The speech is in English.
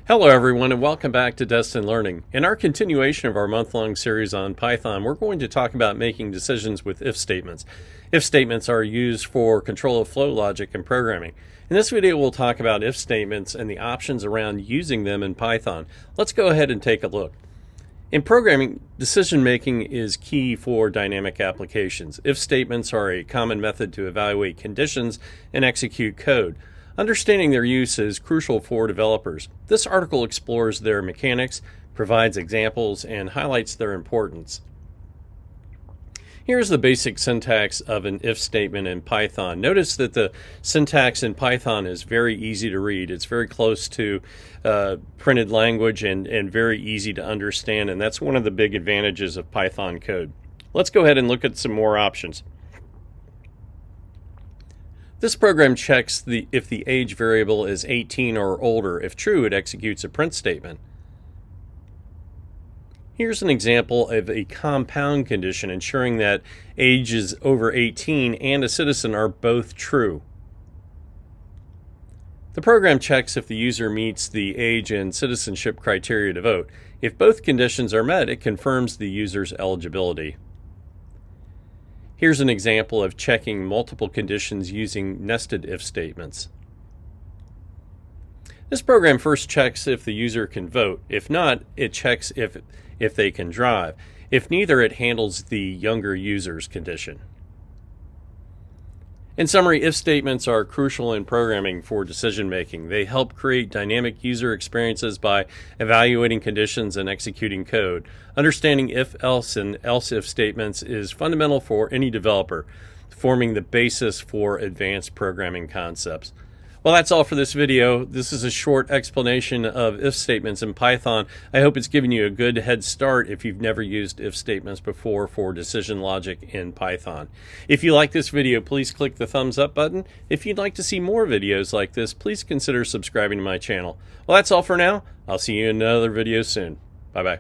Hello everyone and welcome back to Destin Learning. In our continuation of our month-long series on Python, we're going to talk about making decisions with if statements. If statements are used for control of flow logic in programming. In this video we'll talk about if statements and the options around using them in Python. Let's go ahead and take a look. In programming, decision making is key for dynamic applications. If statements are a common method to evaluate conditions and execute code. Understanding their use is crucial for developers. This article explores their mechanics, provides examples, and highlights their importance. Here's the basic syntax of an if statement in Python. Notice that the syntax in Python is very easy to read. It's very close to printed language and very easy to understand, and that's one of the big advantages of Python code. Let's go ahead and look at some more options. This program checks if the age variable is 18 or older. If true, it executes a print statement. Here's an example of a compound condition ensuring that age is over 18 and a citizen are both true. The program checks if the user meets the age and citizenship criteria to vote. If both conditions are met, it confirms the user's eligibility. Here's an example of checking multiple conditions using nested if statements. This program first checks if the user can vote. If not, it checks if they can drive. If neither, it handles the younger user's condition. In summary, if statements are crucial in programming for decision making. They help create dynamic user experiences by evaluating conditions and executing code. Understanding if-else and else-if statements is fundamental for any developer, forming the basis for advanced programming concepts. Well, that's all for this video. This is a short explanation of if statements in Python. I hope it's given you a good head start if you've never used if statements before for decision logic in Python. If you like this video, please click the thumbs up button. If you'd like to see more videos like this, please consider subscribing to my channel. Well, that's all for now. I'll see you in another video soon. Bye-bye.